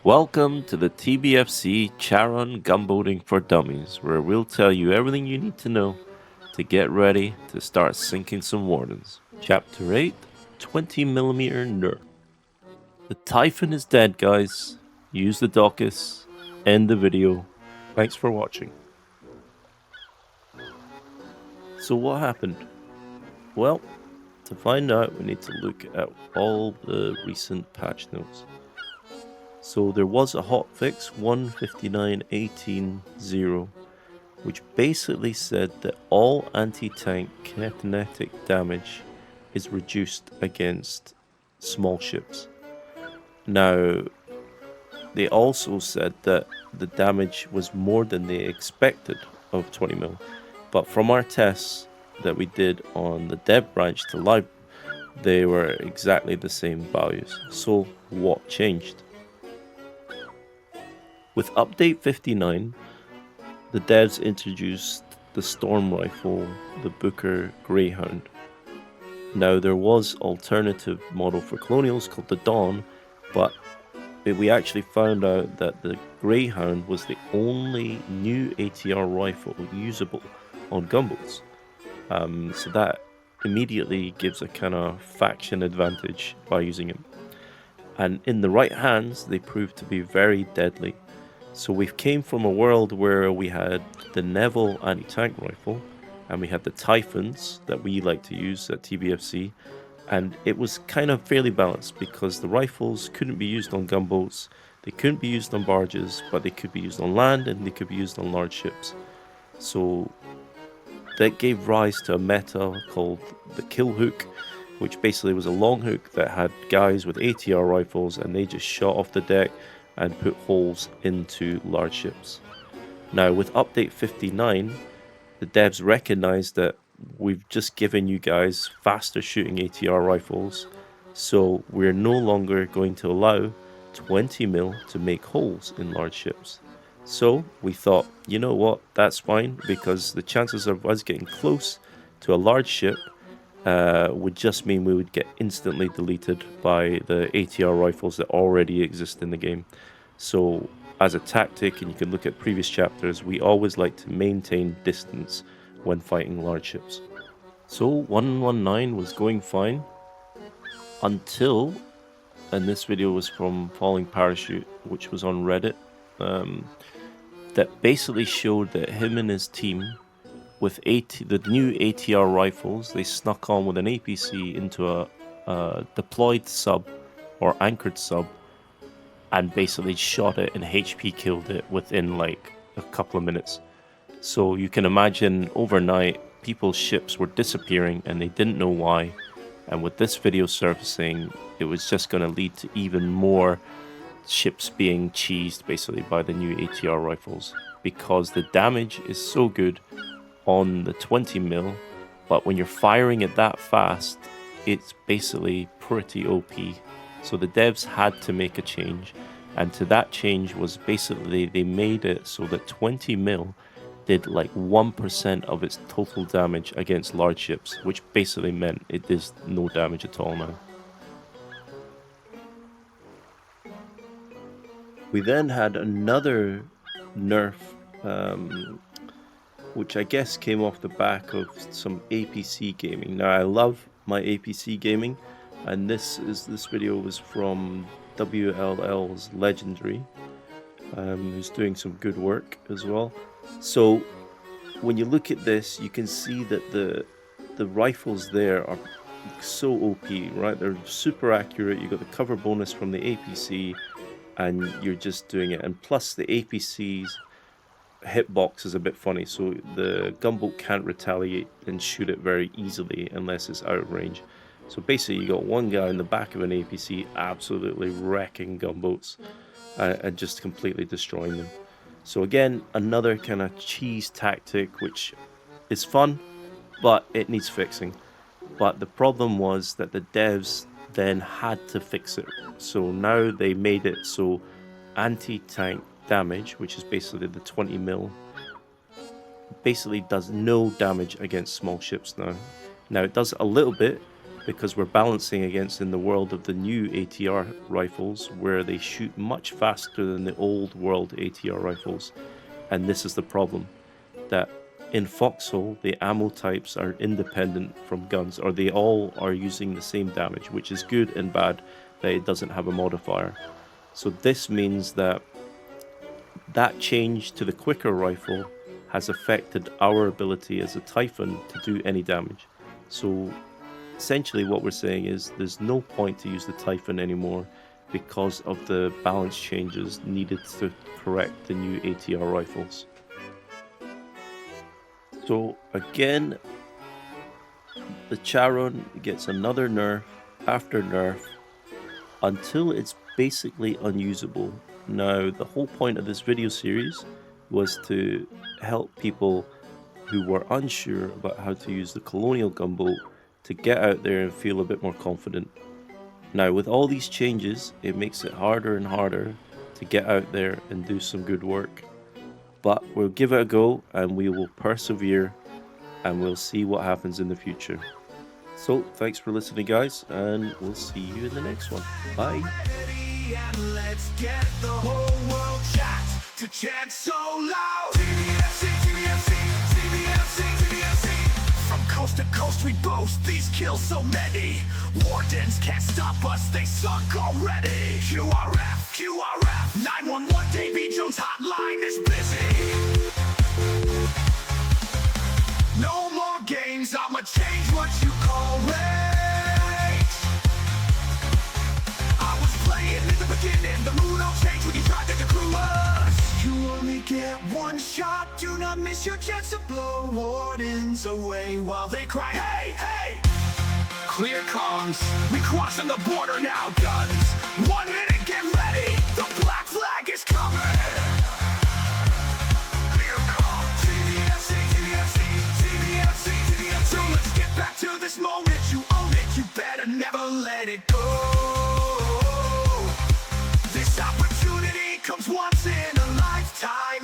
Welcome to the TBFC Charon Gunboating for Dummies, where we'll tell you everything you need to know to get ready to start sinking some wardens. Chapter 8, 20mm Nerf. The Typhon is dead, guys. Use the Daucus. End the video. Thanks for watching. So what happened? Well, to find out, we need to look at all the recent patch notes. So there was a hotfix 159.18.0, which basically said that all anti-tank kinetic damage is reduced against small ships. Now, they also said that the damage was more than they expected of 20mm, but from our tests that we did on the dev branch to live, they were exactly the same values. So what changed? With update 59, the devs introduced the storm rifle, the Booker Greyhound. Now there was alternative model for Colonials called the Dawn, but we actually found out that the Greyhound was the only new ATR rifle usable on gunboats. So that immediately gives a kind of faction advantage by using it. And in the right hands, they proved to be very deadly. So we came from a world where we had the Neville anti-tank rifle, and we had the Typhons that we like to use at TBFC, and it was kind of fairly balanced because the rifles couldn't be used on gunboats, they couldn't be used on barges, but they could be used on land and they could be used on large ships. So that gave rise to a meta called the kill hook, which basically was a long hook that had guys with ATR rifles and they just shot off the deck and put holes into large ships. Now with update 59, the devs recognized that we've just given you guys faster shooting ATR rifles, so we're no longer going to allow 20mm to make holes in large ships. So we thought, you know what, that's fine, because the chances of us getting close to a large ship would just mean we would get instantly deleted by the ATR rifles that already exist in the game. So as a tactic, and you can look at previous chapters, we always like to maintain distance when fighting large ships. So 119 was going fine until, and this video was from Falling Parachute, which was on Reddit, that basically showed that him and his team with the new ATR rifles, they snuck on with an APC into a deployed sub or anchored sub and basically shot it and HP killed it within like a couple of minutes. So you can imagine overnight people's ships were disappearing and they didn't know why. And with this video surfacing, it was just going to lead to even more ships being cheesed basically by the new ATR rifles, because the damage is so good on the 20mm, but when you're firing it that fast, it's basically pretty OP. So the devs had to make a change, and to that change was basically they made it so that 20mm did like 1% of its total damage against large ships, which basically meant it does no damage at all now. We then had another nerf, which I guess came off the back of some APC gaming. Now I love my APC gaming, and this video was from WLL's Legendary, who's doing some good work as well. So when you look at this, you can see that the rifles there are so OP, right? They're super accurate. You got the cover bonus from the APC, and you're just doing it. And plus the APC's hitbox is a bit funny, so the gunboat can't retaliate and shoot it very easily unless it's out of range. So basically you got one guy in the back of an APC absolutely wrecking gunboats and just completely destroying them. So again, another kind of cheese tactic, which is fun, but it needs fixing. But the problem was that the devs then had to fix it. So now they made it so anti-tank damage, which is basically the 20mm, basically does no damage against small ships now. Now it does a little bit because we're balancing against in the world of the new ATR rifles where they shoot much faster than the old world ATR rifles. And this is the problem, that in Foxhole, the ammo types are independent from guns, or they all are using the same damage, which is good and bad that it doesn't have a modifier. So this means that change to the quicker rifle has affected our ability as a Typhon to do any damage. So essentially what we're saying is there's no point to use the Typhon anymore because of the balance changes needed to correct the new ATR rifles. So again, the Charon gets another nerf after nerf until it's basically unusable. Now, the whole point of this video series was to help people who were unsure about how to use the Colonial Gunboat to get out there and feel a bit more confident. Now, with all these changes, it makes it harder and harder to get out there and do some good work. But we'll give it a go and we will persevere and we'll see what happens in the future. So, thanks for listening, guys, and we'll see you in the next one. Bye. And let's get the whole world chat to chant so loud. TBFC, TBFC, TBFC, TBFC. From coast to coast we boast these kills so many. Wardens can't stop us, they suck already. QRF, QRF, 911 Davy Jones hotline is busy. No more games, I'ma change what you call rage. I was playing in the beginning, the mood all changed when you tried to crew us. You only get one shot, do not miss your chance to blow wardens away while they cry, hey, hey. Clear comms, we crossing the border now, guns. 1 minute, get ready, the black flag is coming. Clear comms, TBFC, TBFC, TBFC, TBFC. So let's get back to this moment, you own it, you better never let it go. This opportunity comes once in a lifetime.